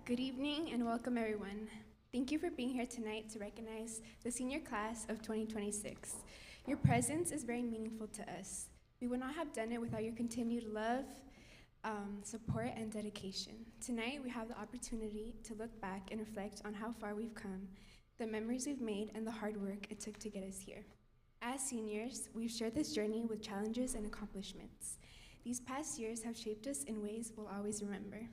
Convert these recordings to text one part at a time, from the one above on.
Good evening and welcome everyone. Thank you for being here tonight to recognize the senior class of 2026. Your presence is very meaningful to us. We would not have done it without your continued love, support, and dedication. Tonight we have the opportunity to look back and reflect on how far we've come, the memories we've made, and the hard work it took to get us here. As seniors, we've shared this journey with challenges and accomplishments. These past years have shaped us in ways we'll always remember.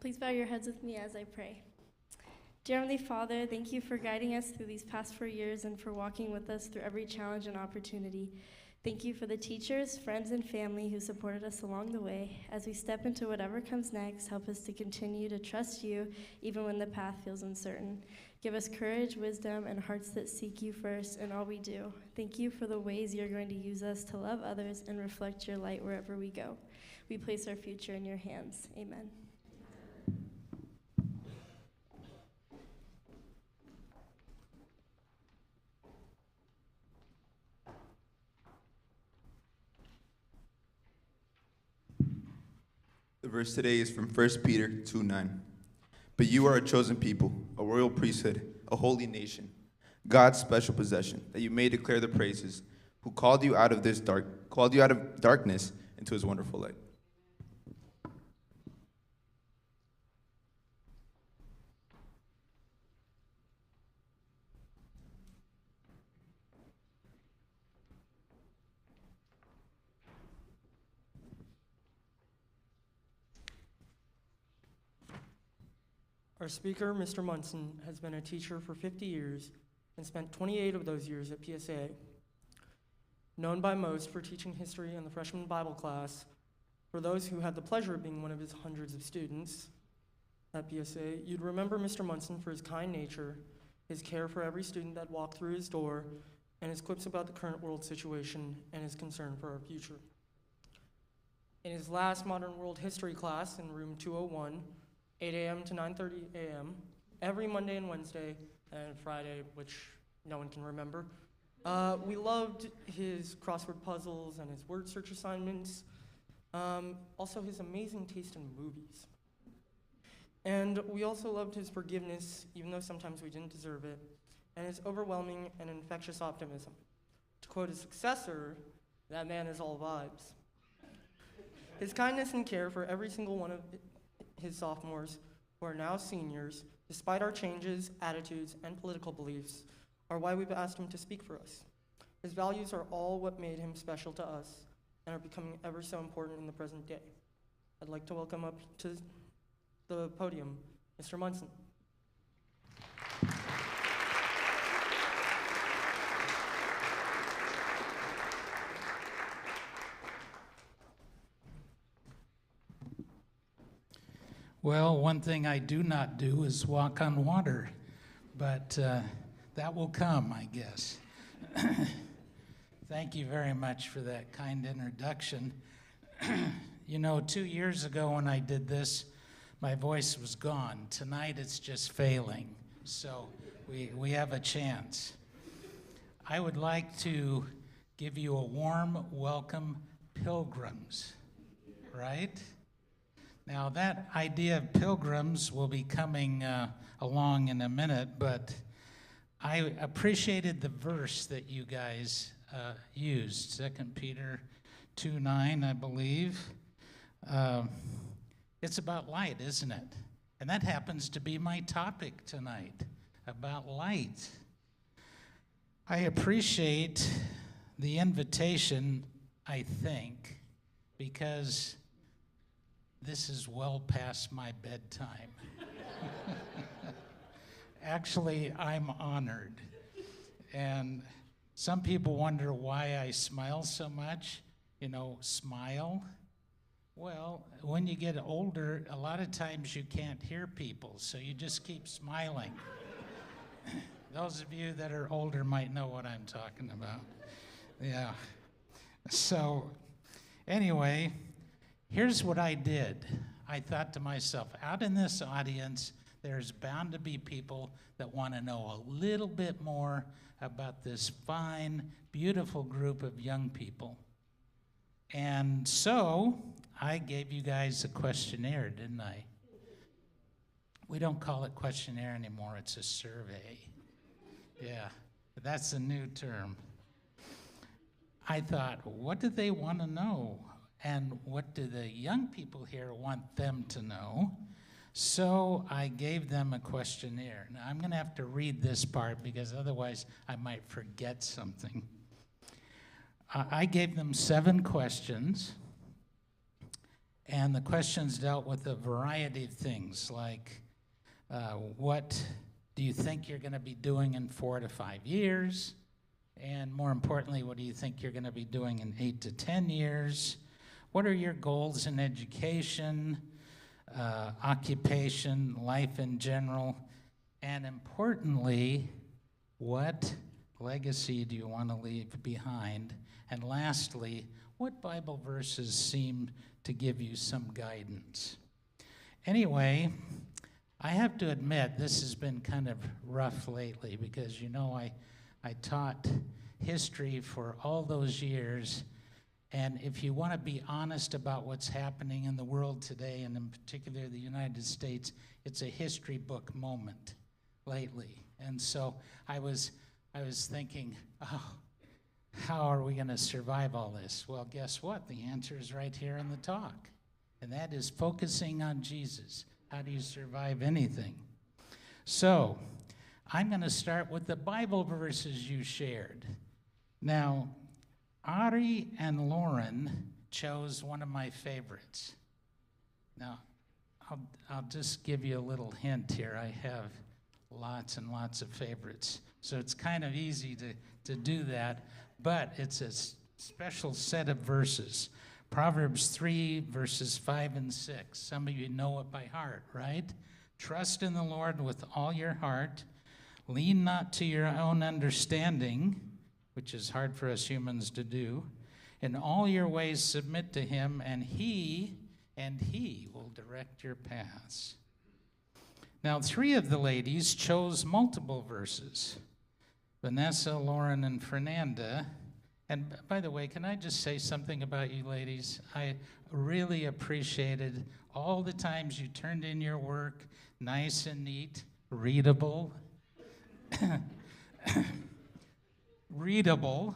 Please bow your heads with me as I pray. Dear Heavenly Father, thank you for guiding us through these past 4 years and for walking with us through every challenge and opportunity. Thank you for the teachers, friends, and family who supported us along the way. As we step into whatever comes next, help us to continue to trust you even when the path feels uncertain. Give us courage, wisdom, and hearts that seek you first in all we do. Thank you for the ways you're going to use us to love others and reflect your light wherever we go. We place our future in your hands. Amen. The verse today is from 1 Peter 2:9. But you are a chosen people, a royal priesthood, a holy nation, God's special possession, that you may declare the praises, who called you out of darkness into his wonderful light. Our speaker, Mr. Munson, has been a teacher for 50 years and spent 28 of those years at PSAA. Known by most for teaching history in the freshman Bible class, for those who had the pleasure of being one of his hundreds of students at PSAA, you'd remember Mr. Munson for his kind nature, his care for every student that walked through his door, and his quips about the current world situation and his concern for our future. In his last modern world history class in room 201, 8 a.m. to 9:30 a.m., every Monday and Wednesday, and Friday, which no one can remember. We loved his crossword puzzles and his word search assignments, also his amazing taste in movies. And we also loved his forgiveness, even though sometimes we didn't deserve it, and his overwhelming and infectious optimism. To quote his successor, that man is all vibes. His kindness and care for every single one of his sophomores, who are now seniors, despite our changes, attitudes, and political beliefs, are why we've asked him to speak for us. His values are all what made him special to us and are becoming ever so important in the present day. I'd like to welcome up to the podium, Mr. Munson. Well, one thing I do not do is walk on water, but that will come, I guess. Thank you very much for that kind introduction. You know, 2 years ago when I did this, my voice was gone. Tonight it's just failing, so we have a chance. I would like to give you a warm welcome, pilgrims, right? Now, that idea of pilgrims will be coming along in a minute, but I appreciated the verse that you guys used, 2 Peter 2:9, I believe. It's about light, isn't it? And that happens to be my topic tonight, about light. I appreciate the invitation, I think, because this is well past my bedtime. Actually, I'm honored. And some people wonder why I smile so much. You know, smile. Well, when you get older, a lot of times you can't hear people, so you just keep smiling. Those of you that are older might know what I'm talking about. Yeah. So, anyway, here's what I did. I thought to myself, out in this audience, there's bound to be people that want to know a little bit more about this fine, beautiful group of young people. And so I gave you guys a questionnaire, didn't I? We don't call it questionnaire anymore, it's a survey. Yeah, that's a new term. I thought, what do they want to know? And what do the young people here want them to know? So I gave them a questionnaire. Now I'm going to have to read this part because otherwise I might forget something. I gave them 7 questions, and the questions dealt with a variety of things, like what do you think you're going to be doing in 4 to 5 years? And more importantly, what do you think you're going to be doing in 8 to 10 years? What are your goals in education, occupation, life in general? And importantly, what legacy do you want to leave behind? And lastly, what Bible verses seem to give you some guidance? Anyway, I have to admit this has been kind of rough lately because, you know, I taught history for all those years, and if you want to be honest about what's happening in the world today, and in particular the United States, it's a history book moment lately. And so I was thinking, oh, how are we going to survive all this? Well, guess what? The answer is right here in the talk, and that is focusing on Jesus. How do you survive anything? So I'm going to start with the Bible verses you shared. Now, Ari and Lauren chose one of my favorites. Now, I'll just give you a little hint here. I have lots and lots of favorites, so it's kind of easy to do that, but it's a special set of verses. Proverbs 3, verses 5 and 6. Some of you know it by heart, right? Trust in the Lord with all your heart. Lean not to your own understanding, which is hard for us humans to do. In all your ways submit to him, and he will direct your paths. Now, 3 of the ladies chose multiple verses. Vanessa, Lauren, and Fernanda. And by the way, can I just say something about you ladies? I really appreciated all the times you turned in your work, nice and neat, readable. Readable.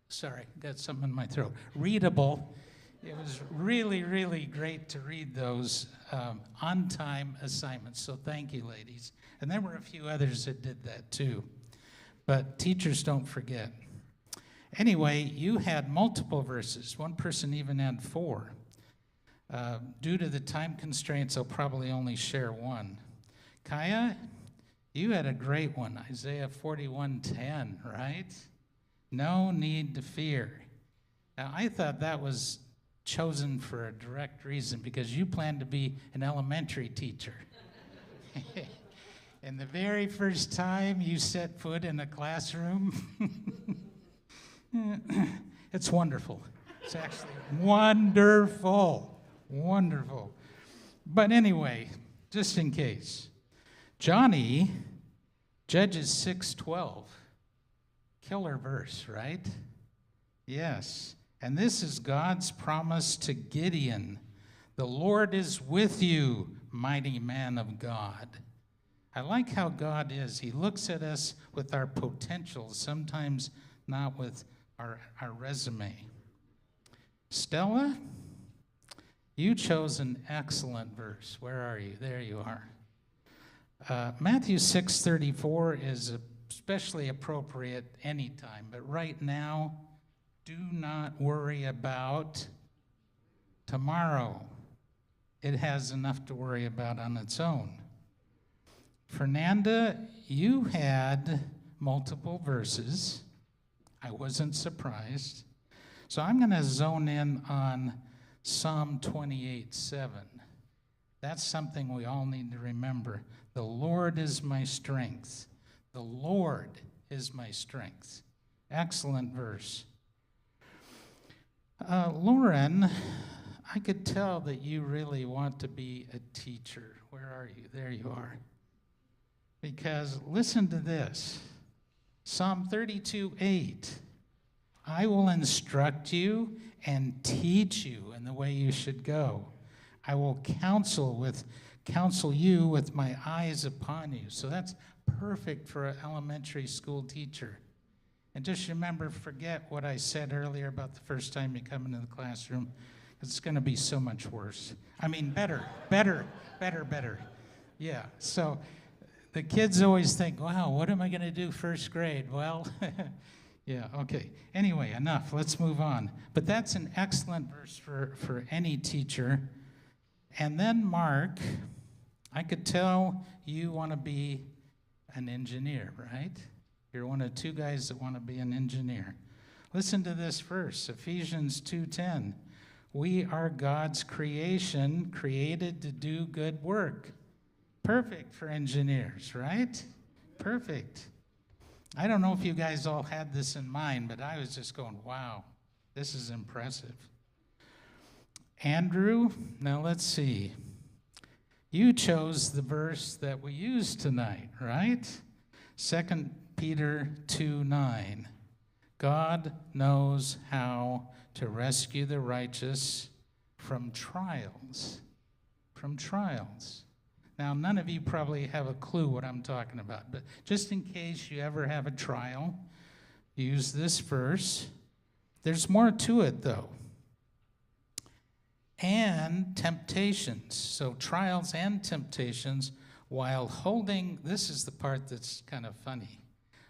Sorry, got something in my throat. Readable. It was really, really great to read those on-time assignments. So thank you, ladies. And there were a few others that did that too. But teachers don't forget. Anyway, you had multiple verses. One person even had 4. Due to the time constraints, I'll probably only share one. Kaya, you had a great one, Isaiah 41:10, right? No need to fear. Now, I thought that was chosen for a direct reason because you plan to be an elementary teacher. And the very first time you set foot in a classroom, it's wonderful. It's actually wonderful, wonderful. But anyway, just in case, Johnny, Judges 6:12, killer verse, right? Yes, and this is God's promise to Gideon. The Lord is with you, mighty man of God. I like how God is. He looks at us with our potentials, sometimes not with our resume. Stella, you chose an excellent verse. Where are you? There you are. Matthew 6:34 is especially appropriate anytime, but right now, do not worry about tomorrow. It has enough to worry about on its own. Fernanda, you had multiple verses. I wasn't surprised. So I'm going to zone in on Psalm 28:7. That's something we all need to remember. The Lord is my strength. The Lord is my strength. Excellent verse. Lauren, I could tell that you really want to be a teacher. Where are you? There you are. Because listen to this. Psalm 32:8. I will instruct you and teach you in the way you should go. I will counsel you with my eyes upon you. So that's perfect for an elementary school teacher. And just remember, forget what I said earlier about the first time you come into the classroom. It's going to be so much worse. I mean, better. Yeah, so the kids always think, wow, what am I going to do first grade? Well, yeah, okay. Anyway, enough. Let's move on. But that's an excellent verse for any teacher. And then Mark, I could tell you want to be an engineer, right? You're one of two guys that want to be an engineer. Listen to this verse, Ephesians 2:10. We are God's creation, created to do good work. Perfect for engineers, right? Perfect. I don't know if you guys all had this in mind, but I was just going, wow, this is impressive. Andrew, now let's see. You chose the verse that we used tonight, right? 2 Peter 2:9. God knows how to rescue the righteous from trials. From trials. Now, none of you probably have a clue what I'm talking about, but just in case you ever have a trial, use this verse. There's more to it, though. And temptations. So trials and temptations while holding, this is the part that's kind of funny,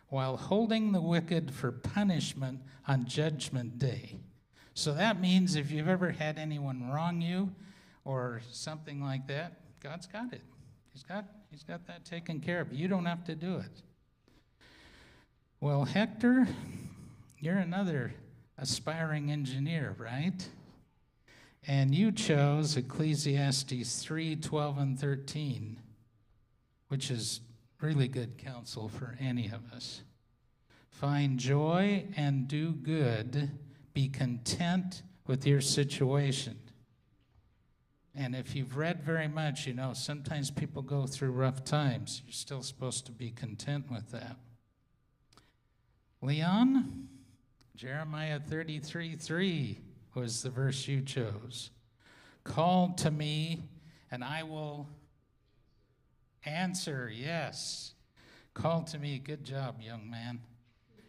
while holding the wicked for punishment on Judgment Day. So that means if you've ever had anyone wrong you or something like that, God's got it. He's got that taken care of. You don't have to do it. Well, Hector, you're another aspiring engineer, right? And you chose Ecclesiastes 3:12 and 13, which is really good counsel for any of us. Find joy and do good. Be content with your situation. And if you've read very much, you know, sometimes people go through rough times. You're still supposed to be content with that. Leon, Jeremiah 33:3 was the verse you chose. Call to me and I will answer. Yes. Call to me. Good job, young man.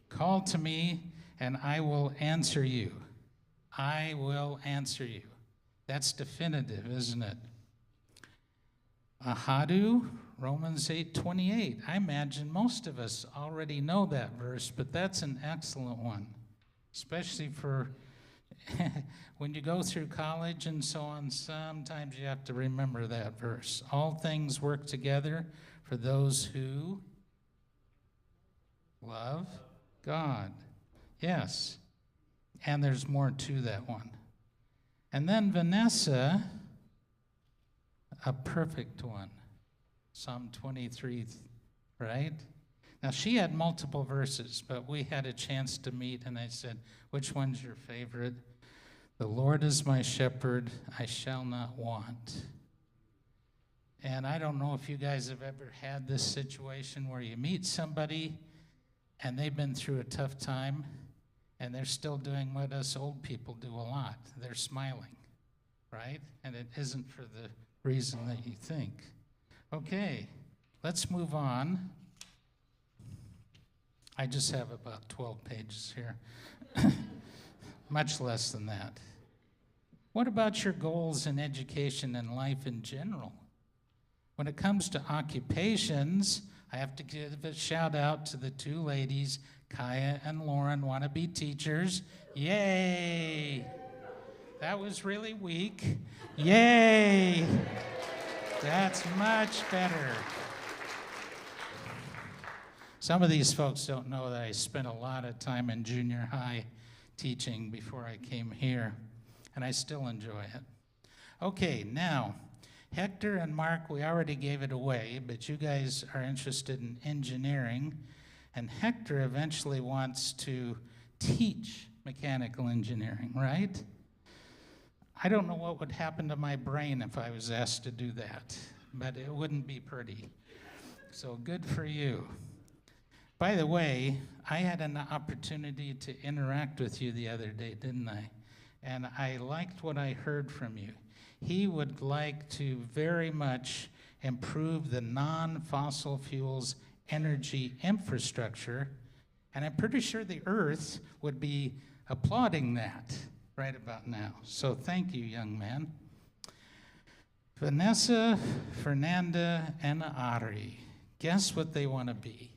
Call to me and I will answer you. I will answer you. That's definitive, isn't it? Ahadu, Romans 8:28. I imagine most of us already know that verse, but that's an excellent one, especially for when you go through college and so on. Sometimes you have to remember that verse. All things work together for those who love God. Yes, and there's more to that one. And then Vanessa, a perfect one, Psalm 23, right? Now, she had multiple verses, but we had a chance to meet, and I said, which one's your favorite? The Lord is my shepherd, I shall not want. And I don't know if you guys have ever had this situation where you meet somebody, and they've been through a tough time, and they're still doing what us old people do a lot. They're smiling, right? And it isn't for the reason that you think. Okay, let's move on. I just have about 12 pages here. Much less than that. What about your goals in education and life in general? When it comes to occupations, I have to give a shout out to the two ladies, Kaya and Lauren, want to be teachers. Yay! That was really weak. Yay! That's much better. Some of these folks don't know that I spent a lot of time in junior high teaching before I came here, and I still enjoy it. Okay, now, Hector and Mark, we already gave it away, but you guys are interested in engineering, and Hector eventually wants to teach mechanical engineering, right? I don't know what would happen to my brain if I was asked to do that, but it wouldn't be pretty. So good for you. By the way, I had an opportunity to interact with you the other day, didn't I? And I liked what I heard from you. He would like to very much improve the non-fossil fuels energy infrastructure, and I'm pretty sure the Earth would be applauding that right about now. So thank you, young man. Vanessa, Fernanda, and Ari. Guess what they want to be?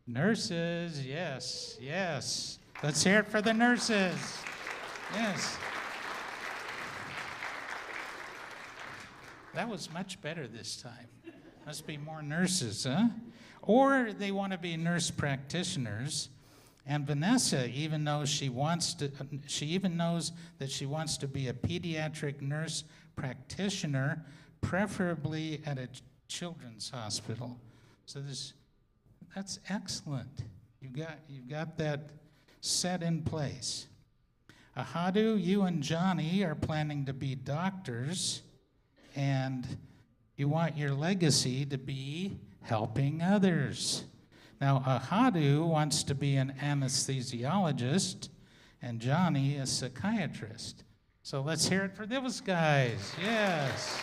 Nurses, yes, yes. Let's hear it for the nurses. Yes. That was much better this time. Must be more nurses, huh? Or they want to be nurse practitioners. And Vanessa even knows she even knows that she wants to be a pediatric nurse practitioner, preferably at a children's hospital. So that's excellent. You've got that set in place. Ahadu, you and Johnny are planning to be doctors, and you want your legacy to be helping others. Now, Ahadu wants to be an anesthesiologist, and Johnny a psychiatrist. So let's hear it for those guys. Yes.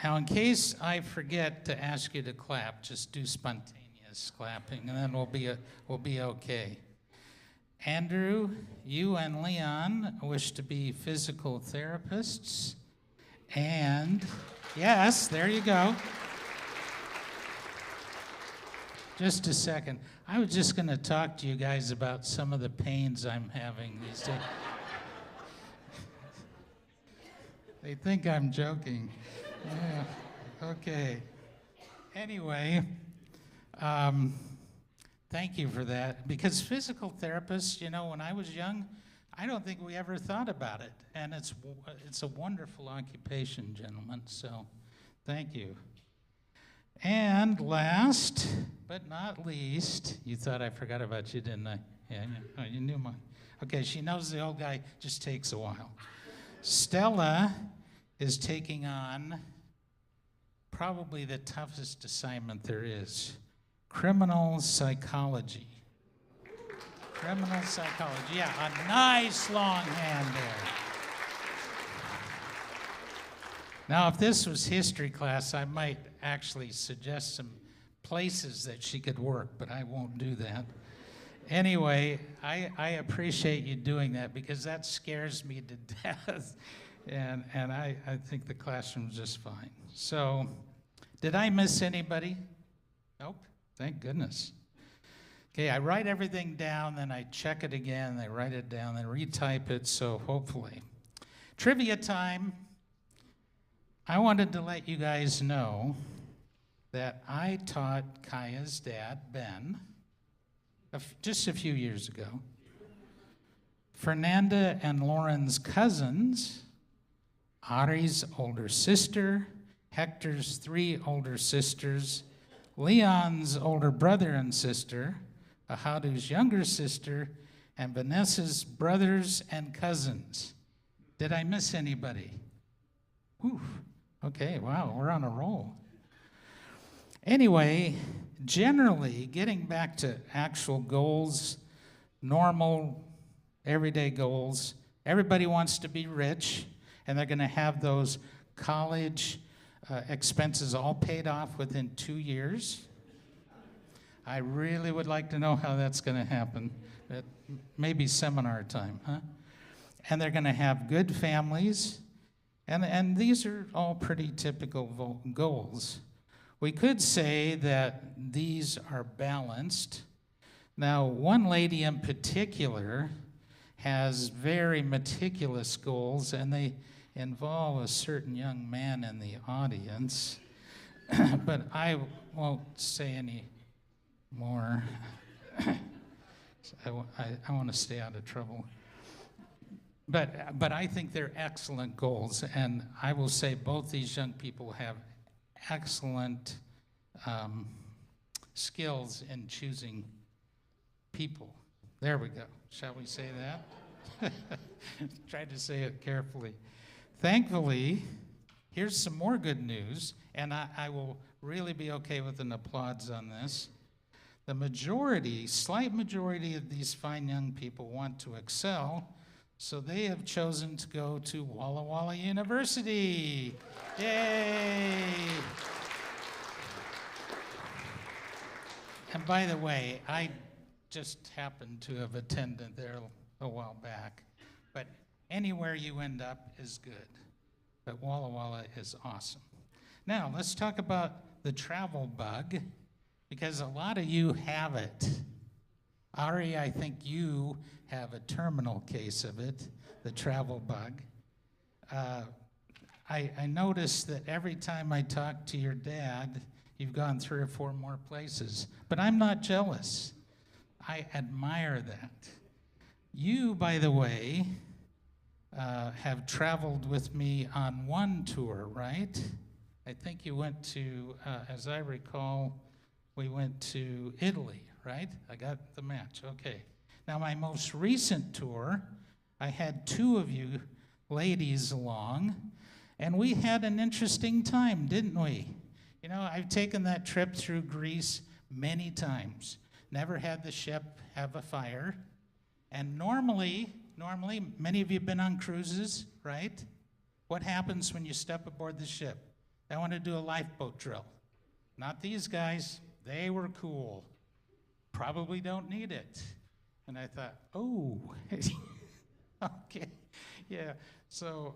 Now, in case I forget to ask you to clap, just do spontaneous clapping, and then we'll be okay. Andrew, you and Leon wish to be physical therapists, and yes, there you go. Just a second. I was just going to talk to you guys about some of the pains I'm having these days. They think I'm joking. Yeah, okay. Anyway, thank you for that. Because physical therapists, when I was young, I don't think we ever thought about it. And it's a wonderful occupation, gentlemen. So thank you. And last but not least, you thought I forgot about you, didn't I? Yeah, oh, you knew mine. Okay, she knows the old guy just takes a while. Stella is taking on probably the toughest assignment there is, criminal psychology. Criminal psychology, yeah, a nice long hand there. Now, if this was history class, I might actually suggest some places that she could work, but I won't do that. Anyway, I appreciate you doing that because that scares me to death. And I think the classroom's just fine. So, did I miss anybody? Nope, thank goodness. Okay, I write everything down, then I check it again, I write it down, then retype it, so hopefully. Trivia time. I wanted to let you guys know that I taught Kaya's dad, Ben, just a few years ago. Fernanda and Lauren's cousins, Ari's older sister, Hector's 3 older sisters, Leon's older brother and sister, Ahadu's younger sister, and Vanessa's brothers and cousins. Did I miss anybody? Whew. Okay, wow, we're on a roll. Anyway, generally, getting back to actual goals, normal, everyday goals, everybody wants to be rich, and they're going to have those college expenses all paid off within 2 years. I really would like to know how that's going to happen. Maybe seminar time, huh? And they're going to have good families. And these are all pretty typical goals. We could say that these are balanced. Now, one lady in particular has very meticulous goals, and they involve a certain young man in the audience. But I won't say any more. I want to stay out of trouble. But I think they're excellent goals, and I will say both these young people have excellent skills in choosing people There we go. Shall we say that? Tried to say it carefully. Thankfully, here's some more good news, and I will really be okay with an applause on this. The majority, slight majority of these fine young people want to excel, so they have chosen to go to Walla Walla University. Yay! And by the way, I just happened to have attended there a while back. But anywhere you end up is good. But Walla Walla is awesome. Now, let's talk about the travel bug, because a lot of you have it. Ari, I think you have a terminal case of it, the travel bug. I noticed that every time I talk to your dad, you've gone 3 or 4 more places. But I'm not jealous. I admire that. You, by the way, have traveled with me on one tour, right? I think you went to, as I recall, we went to Italy, right? I got the match, okay. Now, my most recent tour, I had 2 of you ladies along, and we had an interesting time, didn't we? You know, I've taken that trip through Greece many times. Never had the ship have a fire. And normally, many of you have been on cruises, right? What happens when you step aboard the ship? They want to do a lifeboat drill. Not these guys. They were cool. Probably don't need it. And I thought, oh, okay, yeah. So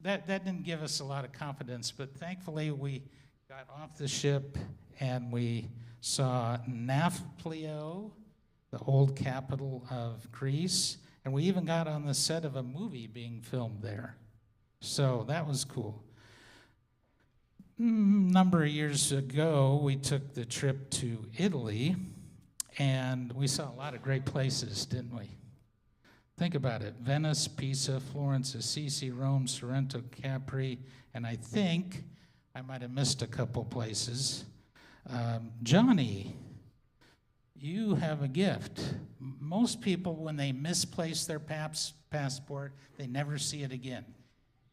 that didn't give us a lot of confidence, but thankfully we got off the ship and we saw Nafplio, the old capital of Greece, and we even got on the set of a movie being filmed there. So that was cool. Number of years ago, we took the trip to Italy, and we saw a lot of great places, didn't we? Think about it. Venice, Pisa, Florence, Assisi, Rome, Sorrento, Capri, and I think I might have missed a couple places. Johnny, you have a gift. Most people, when they misplace their passport, they never see it again.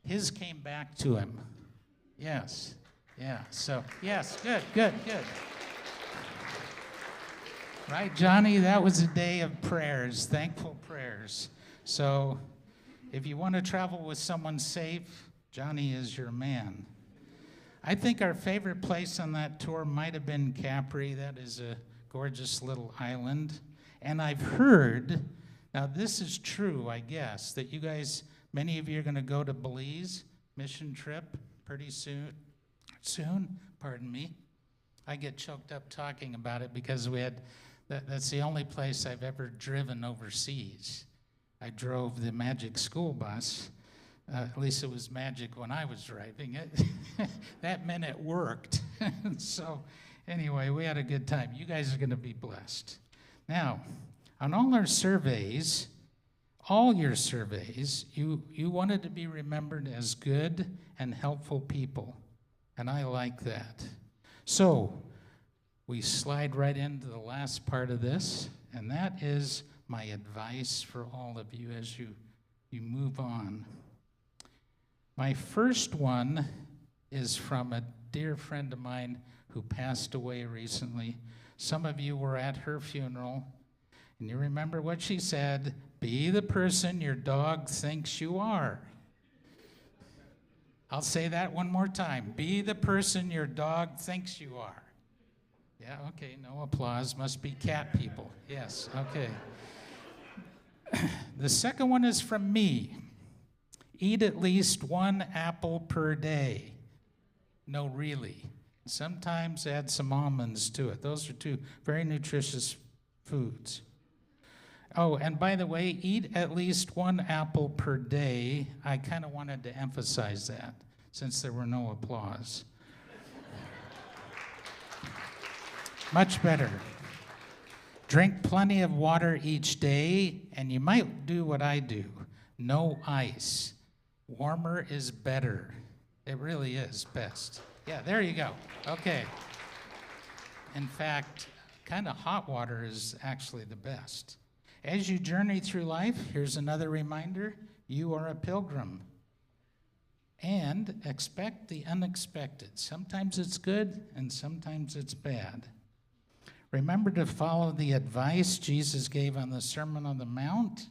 His came back to him. Yes, yeah, so, yes, good. Right, Johnny, that was a day of prayers, thankful prayers. So if you want to travel with someone safe, Johnny is your man. I think our favorite place on that tour might have been Capri. That is a gorgeous little island. And I've heard, now this is true, I guess, that you guys, many of you are going to go to Belize, mission trip, pretty soon, pardon me. I get choked up talking about it because that's the only place I've ever driven overseas. I drove the Magic School Bus. At least it was magic when I was driving it. That meant it worked. So anyway, we had a good time. You guys are going to be blessed. Now, on all your surveys, you wanted to be remembered as good and helpful people. And I like that. So we slide right into the last part of this, and that is my advice for all of you as you move on. My first one is from a dear friend of mine who passed away recently. Some of you were at her funeral, and you remember what she said, "Be the person your dog thinks you are." I'll say that one more time. Be the person your dog thinks you are. Yeah, okay, no applause. Must be cat people. Yes, okay. The second one is from me. Eat at least 1 apple per day. No, really. Sometimes add some almonds to it. Those are 2 very nutritious foods. Oh, and by the way, eat at least 1 apple per day. I kind of wanted to emphasize that since there were no applause. Much better. Drink plenty of water each day, and you might do what I do. No ice. Warmer is better. It really is best. Yeah, there you go. Okay. In fact, kind of hot water is actually the best. As you journey through life, here's another reminder, you are a pilgrim. And expect the unexpected. Sometimes it's good and sometimes it's bad. Remember to follow the advice Jesus gave on the Sermon on the Mount,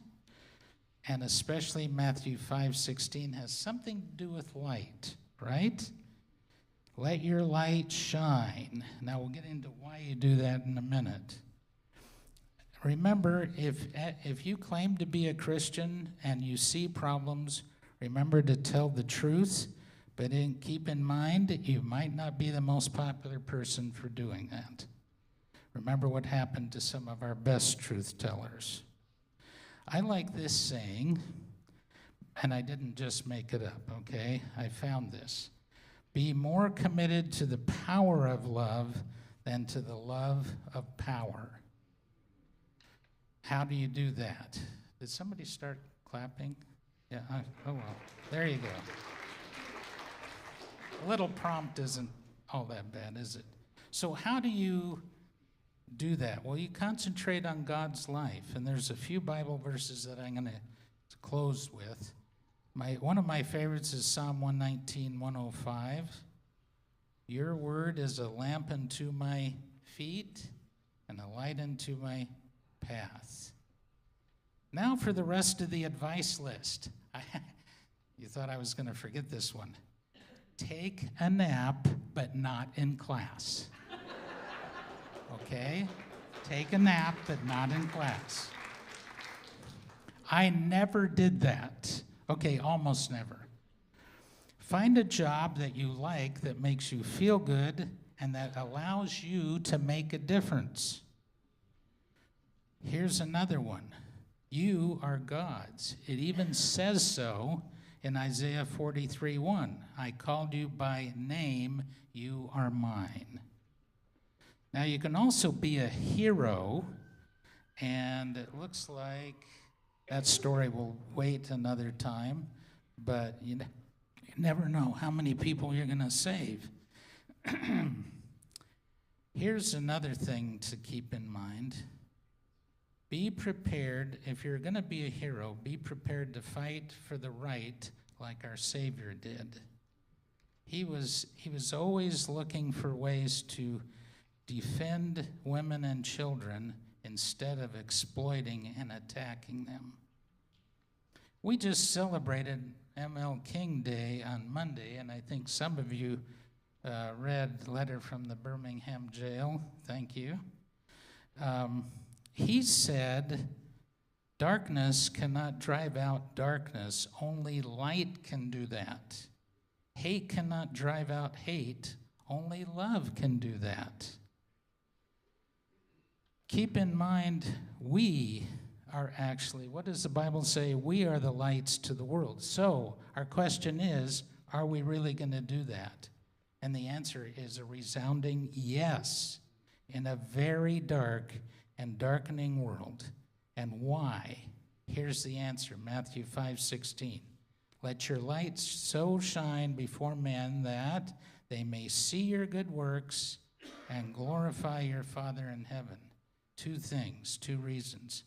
and especially Matthew 5:16 has something to do with light, right? Let your light shine. Now we'll get into why you do that in a minute. Remember, if you claim to be a Christian and you see problems, remember to tell the truth, but keep in mind you might not be the most popular person for doing that. Remember what happened to some of our best truth tellers. I like this saying, and I didn't just make it up, okay? I found this. Be more committed to the power of love than to the love of power. How do you do that? Did somebody start clapping? Yeah, oh well, there you go. A little prompt isn't all that bad, is it? So how do you do that? Well, you concentrate on God's life, and there's a few Bible verses that I'm going to close with. One of my favorites is Psalm 119, 105. Your word is a lamp unto my feet and a light unto my path. Now for the rest of the advice list. You thought I was going to forget this one. Take a nap, but not in class. Okay? Take a nap, but not in class. I never did that. Okay, almost never. Find a job that you like, that makes you feel good, and that allows you to make a difference. Here's another one. You are God's. It even says so in Isaiah 43:1. I called you by name, you are mine. Now you can also be a hero, and it looks like that story will wait another time, but you never know how many people you're going to save. Here's another thing to keep in mind. Be prepared, if you're going to be a hero, be prepared to fight for the right like our Savior did. He was always looking for ways to defend women and children instead of exploiting and attacking them. We just celebrated ML King Day on Monday, and I think some of you read Letter from the Birmingham Jail. Thank you. He said, darkness cannot drive out darkness. Only light can do that. Hate cannot drive out hate. Only love can do that. Keep in mind, we are actually, what does the Bible say? We are the lights to the world. So our question is, are we really going to do that? And the answer is a resounding yes, in a very dark and darkening world. And why? Here's the answer, Matthew 5:16. Let your light so shine before men that they may see your good works and glorify your Father in heaven. Two things, two reasons.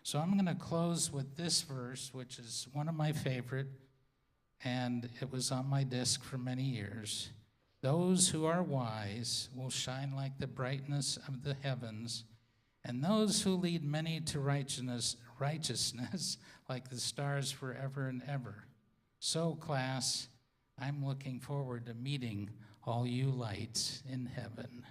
So I'm going to close with this verse, which is one of my favorite, and it was on my desk for many years. Those who are wise will shine like the brightness of the heavens, and those who lead many to righteousness like the stars forever and ever. So, class, I'm looking forward to meeting all you lights in heaven.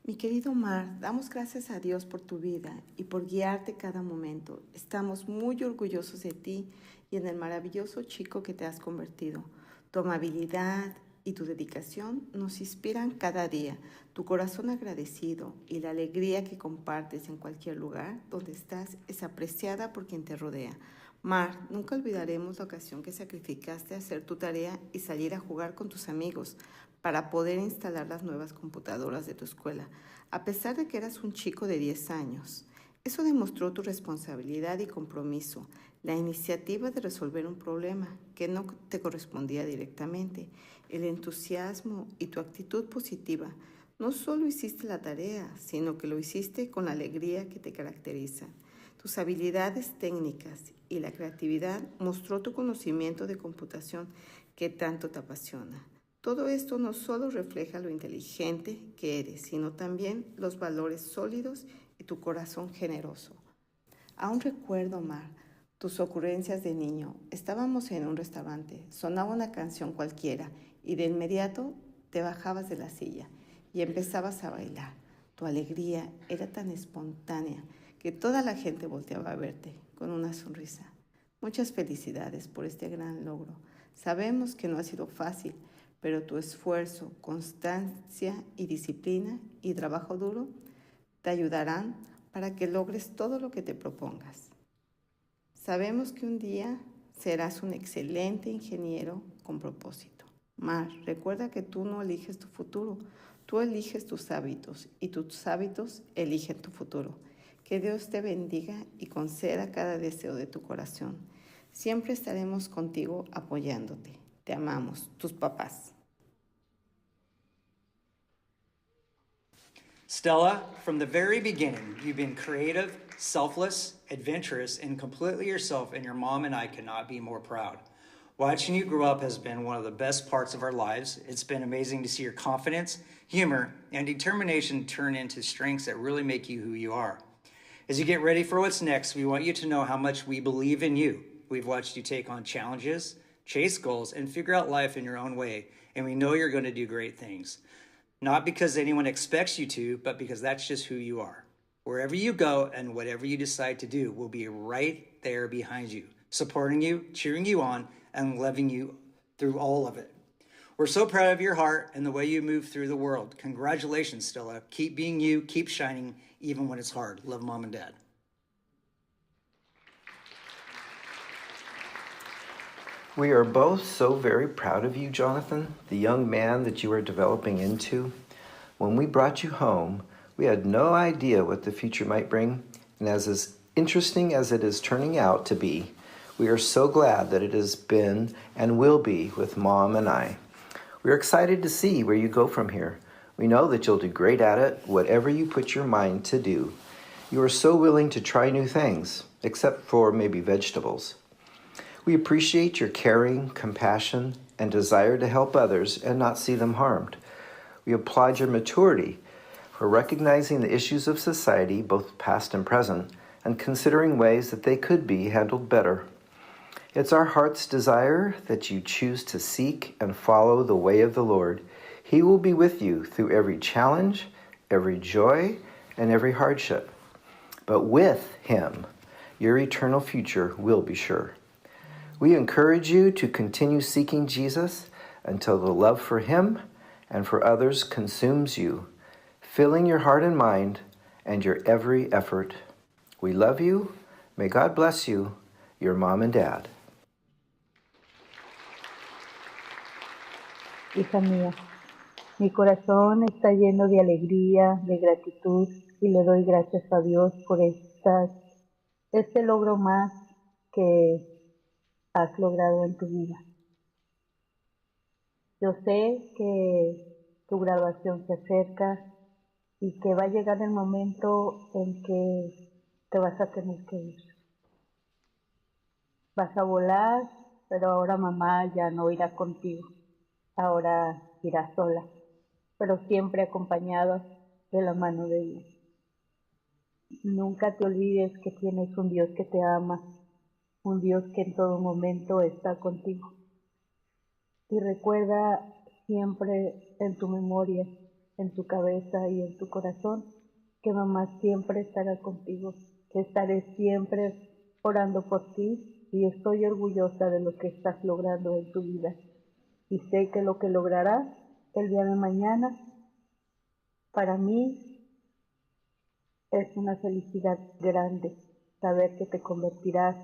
Mi querido Mar, damos gracias a Dios por tu vida y por guiarte cada momento. Estamos muy orgullosos de ti y en el maravilloso chico que te has convertido. Tu amabilidad y tu dedicación nos inspiran cada día. Tu corazón agradecido y la alegría que compartes en cualquier lugar donde estás es apreciada por quien te rodea. Mar, nunca olvidaremos la ocasión que sacrificaste hacer tu tarea y salir a jugar con tus amigos para poder instalar las nuevas computadoras de tu escuela, a pesar de que eras un chico de 10 años. Eso demostró tu responsabilidad y compromiso, la iniciativa de resolver un problema que no te correspondía directamente, el entusiasmo y tu actitud positiva. No solo hiciste la tarea, sino que lo hiciste con la alegría que te caracteriza. Tus habilidades técnicas y la creatividad mostró tu conocimiento de computación que tanto te apasiona. Todo esto no solo refleja lo inteligente que eres, sino también los valores sólidos y tu corazón generoso. Aún recuerdo, Mar, tus ocurrencias de niño. Estábamos en un restaurante, sonaba una canción cualquiera y de inmediato te bajabas de la silla y empezabas a bailar. Tu alegría era tan espontánea que toda la gente volteaba a verte con una sonrisa. Muchas felicidades por este gran logro. Sabemos que no ha sido fácil, pero tu esfuerzo, constancia y disciplina y trabajo duro te ayudarán para que logres todo lo que te propongas. Sabemos que un día serás un excelente ingeniero con propósito. Mar, recuerda que tú no eliges tu futuro, tú eliges tus hábitos y tus hábitos eligen tu futuro. Que Dios te bendiga y conceda cada deseo de tu corazón. Siempre estaremos contigo apoyándote. Te amamos, tus papás. Stella, from the very beginning, you've been creative, selfless, adventurous, and completely yourself, and your mom and I cannot be more proud. Watching you grow up has been one of the best parts of our lives. It's been amazing to see your confidence, humor, and determination turn into strengths that really make you who you are. As you get ready for what's next, we want you to know how much we believe in you. We've watched you take on challenges, chase goals, and figure out life in your own way, and we know you're going to do great things. Not because anyone expects you to, but because that's just who you are. Wherever you go and whatever you decide to do, we'll be right there behind you, supporting you, cheering you on, and loving you through all of it. We're so proud of your heart and the way you move through the world. Congratulations, Stella. Keep being you, keep shining, even when it's hard. Love, Mom and Dad. We are both so very proud of you, Jonathan, the young man that you are developing into. When we brought you home, we had no idea what the future might bring, and as interesting as it is turning out to be, we are so glad that it has been and will be with Mom and I. We are excited to see where you go from here. We know that you'll do great at it, whatever you put your mind to do. You are so willing to try new things, except for maybe vegetables. We appreciate your caring, compassion, and desire to help others and not see them harmed. We applaud your maturity for recognizing the issues of society, both past and present, and considering ways that they could be handled better. It's our heart's desire that you choose to seek and follow the way of the Lord. He will be with you through every challenge, every joy, and every hardship. But with Him, your eternal future will be sure. We encourage you to continue seeking Jesus until the love for Him and for others consumes you, filling your heart and mind and your every effort. We love you. May God bless you, your mom and dad. Hija mía, mi corazón está lleno de alegría, de gratitud y le doy gracias a Dios por este logro más que has logrado en tu vida. Yo sé que tu graduación se acerca y que va a llegar el momento en que te vas a tener que ir. Vas a volar, pero ahora mamá ya no irá contigo. Ahora irás sola, pero siempre acompañada de la mano de Dios. Nunca te olvides que tienes un Dios que te ama, un Dios que en todo momento está contigo. Y recuerda siempre en tu memoria en tu cabeza y en tu corazón, que mamá siempre estará contigo, que estaré siempre orando por ti y estoy orgullosa de lo que estás logrando en tu vida. Y sé que lo que lograrás el día de mañana, para mí es una felicidad grande saber que te convertirás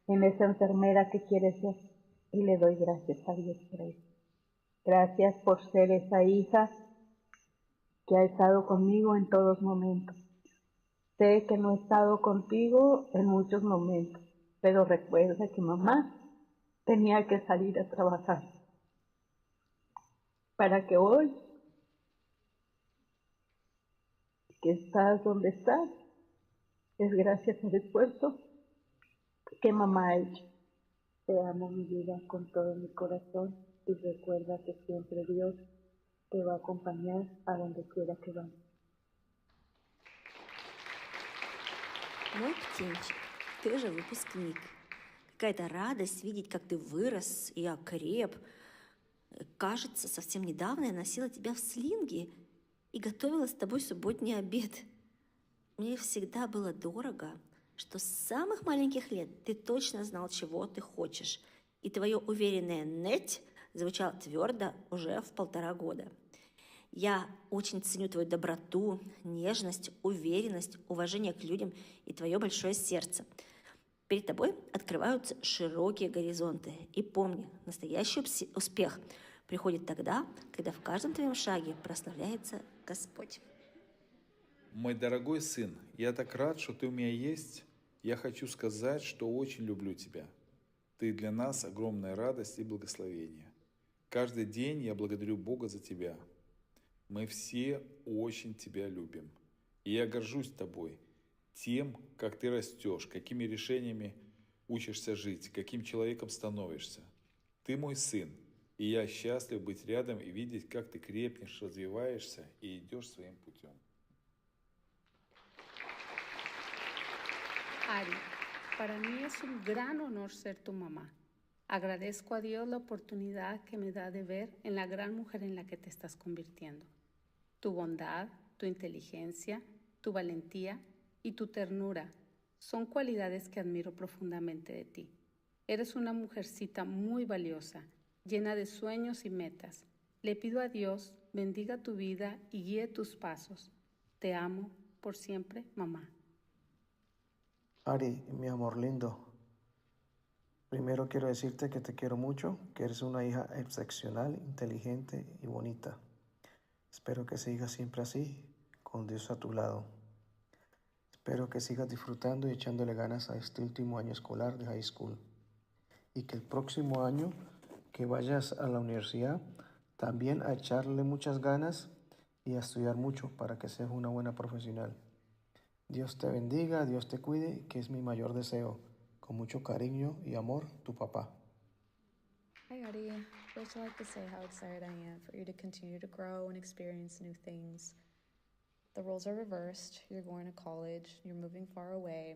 en esa enfermera que quieres ser. Y le doy gracias a Dios por eso. Gracias por ser esa hija que ha estado conmigo en todos momentos. Sé que no he estado contigo en muchos momentos, pero recuerda que mamá tenía que salir a trabajar para que hoy, que estás donde estás, es gracias al esfuerzo que mamá ha hecho. Te amo, mi vida, con todo mi corazón y recuerda que siempre Dios te va a acompañar a donde quiera que vayas. Мой птенчик, ты же выпускник. Какая-то радость видеть, как ты вырос и окреп. Кажется, совсем недавно я носила тебя в слинге и готовила с тобой субботний обед. Мне всегда было дорого, что с самых маленьких лет ты точно знал, чего ты хочешь, и твое уверенное «нет» звучало твердо уже в 1,5 года. Я очень ценю твою доброту, нежность, уверенность, уважение к людям и твое большое сердце. Перед тобой открываются широкие горизонты. И помни, настоящий успех приходит тогда, когда в каждом твоем шаге прославляется Господь. Мой дорогой сын, я так рад, что ты у меня есть. Я хочу сказать, что очень люблю тебя. Ты для нас огромная радость и благословение. Каждый день я благодарю Бога за тебя. Мы все очень тебя любим. И я горжусь тобой, тем, как ты растешь, какими решениями учишься жить, каким человеком становишься. Ты мой сын, и я счастлив быть рядом и видеть, как ты крепнешь, развиваешься и идешь своим путем. Ari, para mí es un gran honor ser tu mamá. Agradezco a Dios la oportunidad que me da de ver en la gran mujer en la que te estás convirtiendo. Tu bondad, tu inteligencia, tu valentía y tu ternura son cualidades que admiro profundamente de ti. Eres una mujercita muy valiosa, llena de sueños y metas. Le pido a Dios bendiga tu vida y guíe tus pasos. Te amo por siempre, mamá. Ari, mi amor lindo, primero quiero decirte que te quiero mucho, que eres una hija excepcional, inteligente y bonita. Espero que sigas siempre así, con Dios a tu lado. Espero que sigas disfrutando y echándole ganas a este último año escolar de high school. Y que el próximo año que vayas a la universidad, también a echarle muchas ganas y a estudiar mucho para que seas una buena profesional. Dios te bendiga, Dios te cuide, que es mi mayor deseo. Con mucho cariño y amor, tu papá. Hi, Adi. First, I'd like to say how excited I am for you to continue to grow and experience new things. The roles are reversed. You're going to college, you're moving far away,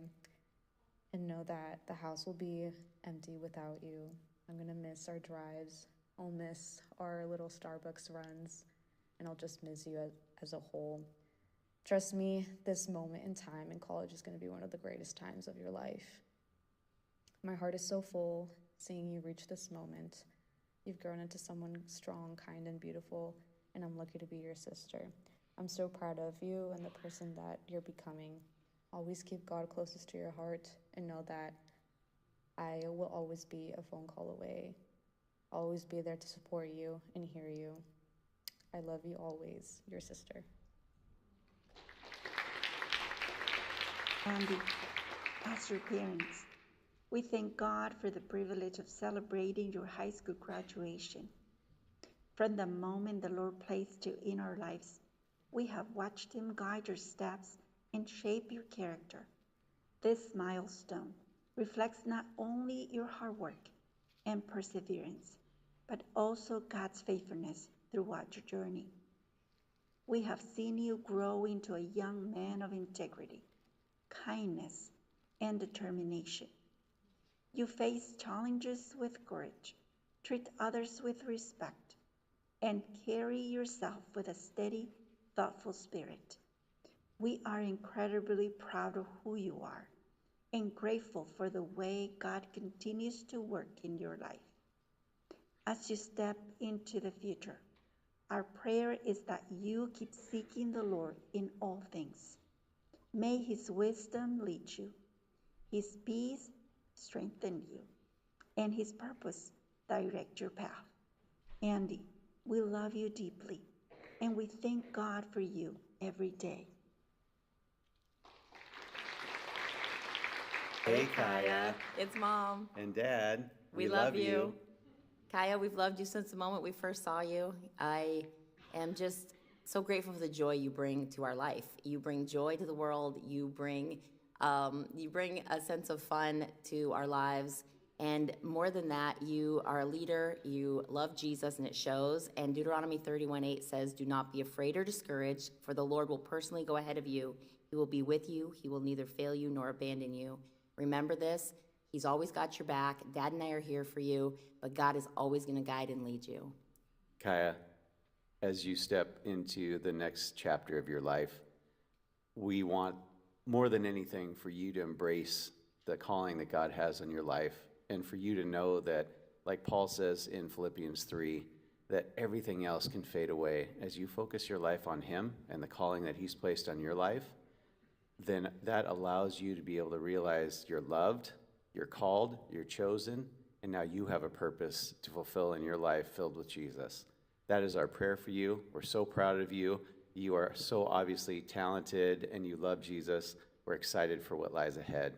and know that the house will be empty without you. I'm going to miss our drives. I'll miss our little Starbucks runs, and I'll just miss you as a whole. Trust me, this moment in time in college is going to be one of the greatest times of your life. My heart is so full seeing you reach this moment. You've grown into someone strong, kind, and beautiful, and I'm lucky to be your sister. I'm so proud of you and the person that you're becoming. Always keep God closest to your heart and know that I will always be a phone call away. I'll always be there to support you and hear you. I love you always, your sister. Andy, as your parents, we thank God for the privilege of celebrating your high school graduation. From the moment the Lord placed you in our lives, we have watched Him guide your steps and shape your character. This milestone reflects not only your hard work and perseverance, but also God's faithfulness throughout your journey. We have seen you grow into a young man of integrity, kindness, and determination. You face challenges with courage, treat others with respect, and carry yourself with a steady thoughtful spirit. We are incredibly proud of who you are and grateful for the way God continues to work in your life. As you step into the future, our prayer is that you keep seeking the Lord in all things. May His wisdom lead you, His peace strengthen you, and His purpose direct your path. Andy, we love you deeply, and we thank God for you every day. Hey, Kaya. It's Mom. And Dad. We love you. Kaya, we've loved you since the moment we first saw you. I am just so grateful for the joy you bring to our life. You bring joy to the world. You bring a sense of fun to our lives. And more than that, you are a leader. You love Jesus, and it shows. And Deuteronomy 31:8 says, "Do not be afraid or discouraged, for the Lord will personally go ahead of you. He will be with you. He will neither fail you nor abandon you." Remember this. He's always got your back. Dad and I are here for you, but God is always going to guide and lead you. Kaya, as you step into the next chapter of your life, we want more than anything for you to embrace the calling that God has on your life, and for you to know that, like Paul says in Philippians 3, that everything else can fade away. As you focus your life on Him and the calling that He's placed on your life, then that allows you to be able to realize you're loved, you're called, you're chosen, and now you have a purpose to fulfill in your life filled with Jesus. That is our prayer for you. We're so proud of you. You are so obviously talented, and you love Jesus. We're excited for what lies ahead.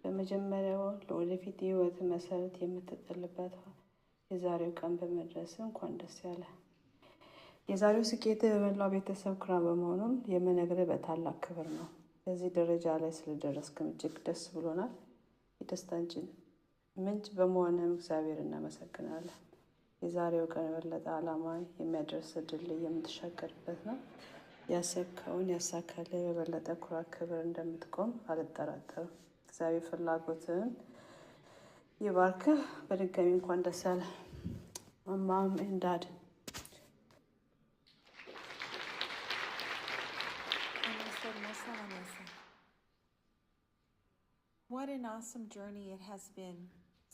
በመጀመሪያው ለወደፊት ሕይወት መሰረት የምትጥልበት የዛሬው ቀን በመድረስ እንኳን ደስ ያለ። የዛሬው ስኬት በመላው ቤተሰብ ኩራት በመሆኑም የምነግርህ በታላቅ ክብር ነው። በዚህ ደረጃ ላይ ስለደረስክም እጅግ ደስ ብሎናል። የደስታችን ምንጭ በመሆንህም እግዚአብሔር እናመሰግናለን። የዛሬው ቀን የበለጠ ዓላማ የሚያደርስ ድልድይ የምትሻገርበት ነው። ያሰብከውን ያሳካልህ በበለጠ ኩራት ክብር እንደምትቆም አልጠራጠርም። እግዚአብሔር ፍላጎትህን ይባርክህ። በድጋሚ እንኳን ደስ ያለ። Mom and Dad. What an awesome journey it has been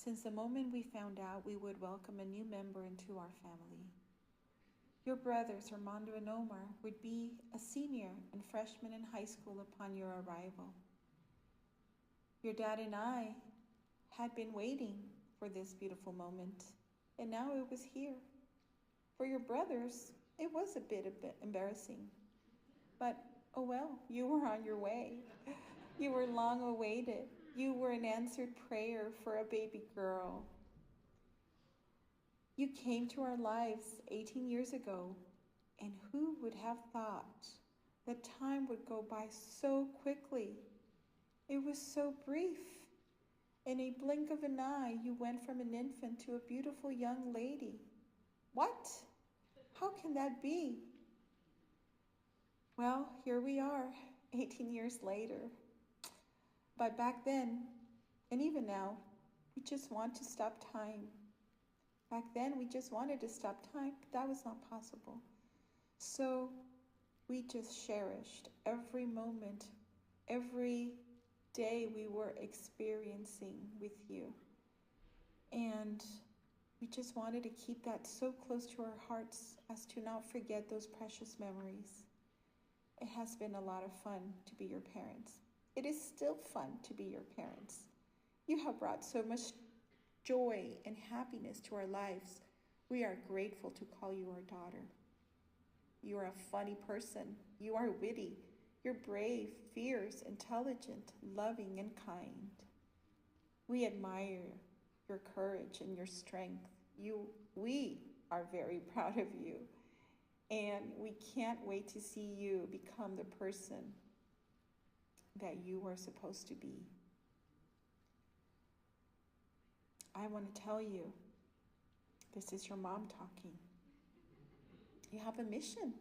since the moment we found out we would welcome a new member into our family. Your brothers, Armando and Omar, would be a senior and freshman in high school upon your arrival. Your dad and I had been waiting for this beautiful moment, and now it was here. For your brothers, it was a bit embarrassing, but oh well, you were on your way. You were long awaited. You were an answered prayer for a baby girl. You came to our lives 18 years ago, and who would have thought that time would go by so quickly? It was so brief. In a blink of an eye, you went from an infant to a beautiful young lady. What? How can that be? Well, here we are, 18 years later. But back then, and even now, we just want to stop time. Back then, we just wanted to stop time, but that was not possible. So we just cherished every moment, every day we were experiencing with you. And we just wanted to keep that so close to our hearts as to not forget those precious memories. It has been a lot of fun to be your parents. It is still fun to be your parents. You have brought so much joy and happiness to our lives. We are grateful to call you our daughter. You are a funny person. You are witty. You're brave, fierce, intelligent, loving, and kind. We admire your courage and your strength. We are very proud of you. And we can't wait to see you become the person that you were supposed to be. I want to tell you, this is your mom talking. You have a mission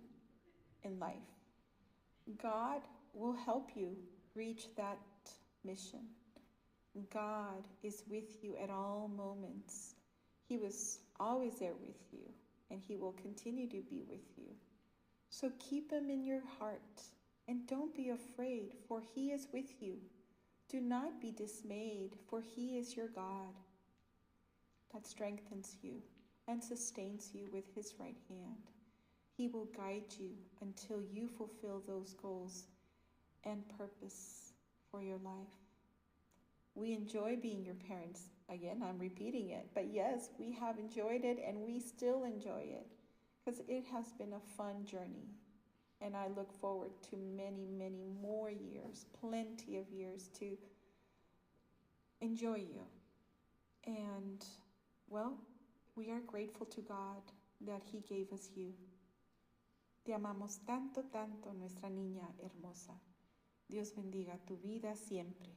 in life. God will help you reach that mission. God is with you at all moments. He was always there with you, and He will continue to be with you. So keep Him in your heart, and don't be afraid, for He is with you. Do not be dismayed, for He is your God that strengthens you and sustains you with His right hand. He will guide you until you fulfill those goals and purpose for your life. We enjoy being your parents. Again, I'm repeating it, but yes, we have enjoyed it and we still enjoy it because it has been a fun journey. And I look forward to many, many more years, plenty of years to enjoy you. And, well, we are grateful to God that He gave us you. Te amamos tanto, tanto, nuestra niña hermosa. Dios bendiga tu vida siempre,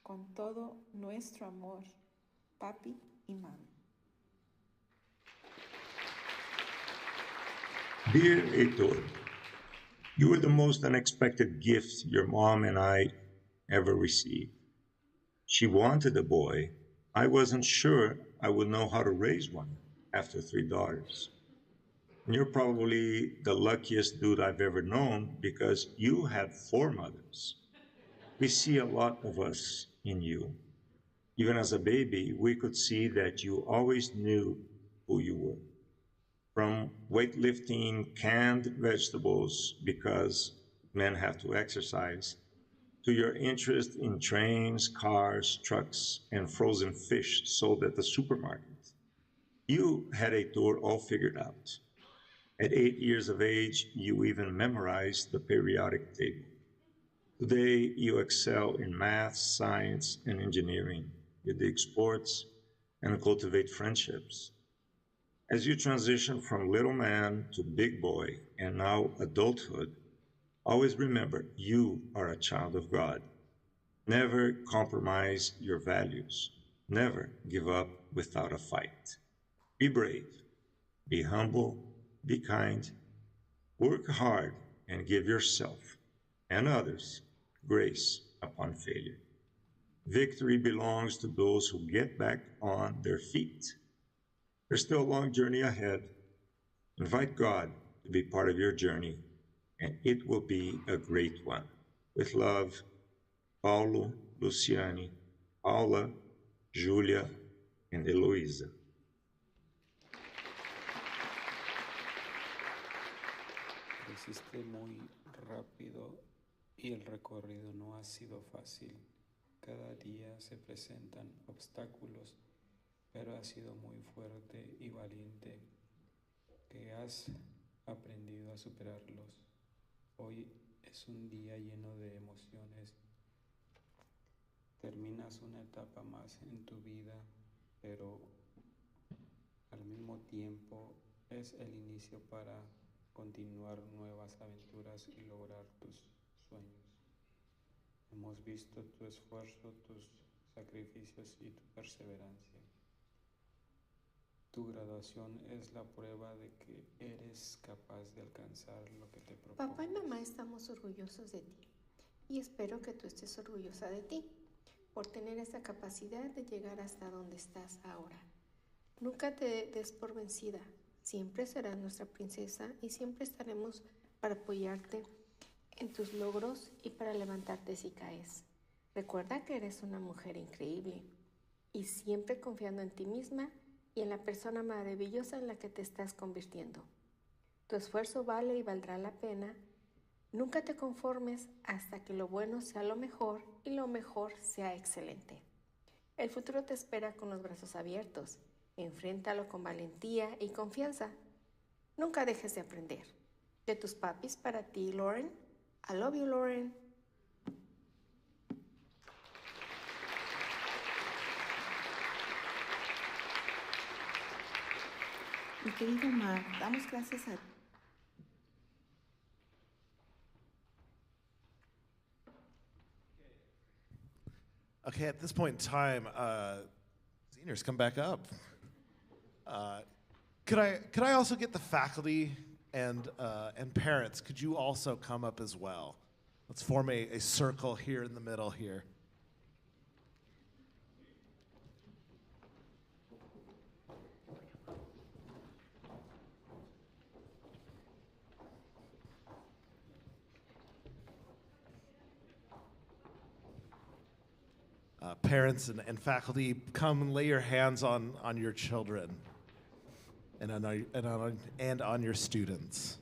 con todo nuestro amor, papi y mami. Dear Heitor, you were the most unexpected gift your mom and I ever received. She wanted a boy. I wasn't sure I would know how to raise one after 3 daughters. And you're probably the luckiest dude I've ever known because you had 4 mothers. We see a lot of us in you. Even as a baby, we could see that you always knew who you were. From weightlifting canned vegetables because men have to exercise, to your interest in trains, cars, trucks, and frozen fish sold at the supermarket. You had a tour all figured out. At 8 years of age, you even memorized the periodic table. Today, you excel in math, science, and engineering. You dig sports and cultivate friendships. As you transition from little man to big boy and now adulthood, always remember you are a child of God. Never compromise your values. Never give up without a fight. Be brave, be humble, be kind, work hard, and give yourself and others grace upon failure. Victory belongs to those who get back on their feet. There's still a long journey ahead. Invite God to be part of your journey, and it will be a great one. With love, Paulo, Luciane, Paula, Julia, and Eloisa. Creciste muy rápido y el recorrido no ha sido fácil. Cada día se presentan obstáculos, pero has sido muy fuerte y valiente, que has aprendido a superarlos. Hoy es un día lleno de emociones. Terminas una etapa más en tu vida, pero al mismo tiempo es el inicio para continuar nuevas aventuras y lograr tus sueños. Hemos visto tu esfuerzo, tus sacrificios y tu perseverancia. Tu graduación es la prueba de que eres capaz de alcanzar lo que te propones. Papá y mamá estamos orgullosos de ti y espero que tú estés orgullosa de ti por tener esa capacidad de llegar hasta donde estás ahora. Nunca te des por vencida, siempre serás nuestra princesa y siempre estaremos para apoyarte en tus logros y para levantarte si caes. Recuerda que eres una mujer increíble y siempre confiando en ti misma y en la persona maravillosa en la que te estás convirtiendo. Tu esfuerzo vale y valdrá la pena. Nunca te conformes hasta que lo bueno sea lo mejor y lo mejor sea excelente. El futuro te espera con los brazos abiertos. Enfréntalo con valentía y confianza. Nunca dejes de aprender. De tus papis para ti, Lauren. I love you, Lauren. Mi querido Mar, damos gracias a Okay, at this point in time, seniors, come back up. Could I also get the faculty and parents? Could you also come up as well? Let's form a circle here in the middle here. Parents and faculty, come and lay your hands on your children and on your students.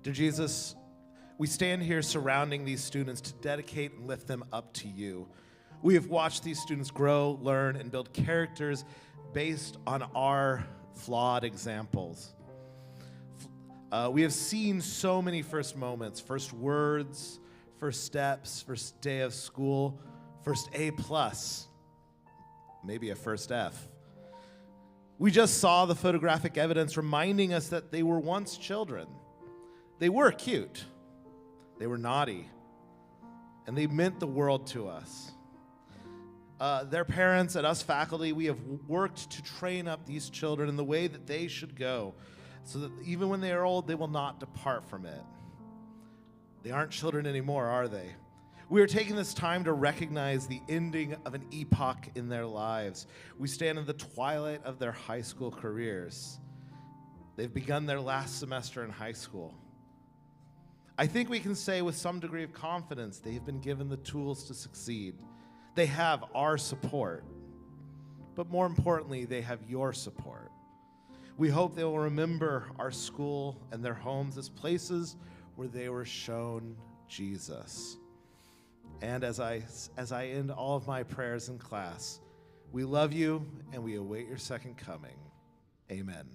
Dear Jesus, we stand here surrounding these students to dedicate and lift them up to you. We have watched these students grow, learn, and build characters based on our flawed examples. We have seen so many first moments, first words, first steps, first day of school, first A+, maybe a first F. We just saw the photographic evidence reminding us that they were once children. They were cute, they were naughty, and they meant the world to us. Their parents and us faculty, we have worked to train up these children in the way that they should go, so that even when they are old, they will not depart from it. They aren't children anymore, are they? We are taking this time to recognize the ending of an epoch in their lives. We stand in the twilight of their high school careers. They've begun their last semester in high school. I think we can say with some degree of confidence they have been given the tools to succeed. They have our support, but more importantly, they have your support. We hope they will remember our school and their homes as places where they were shown Jesus. And as I end all of my prayers in class, we love you and we await your second coming. Amen.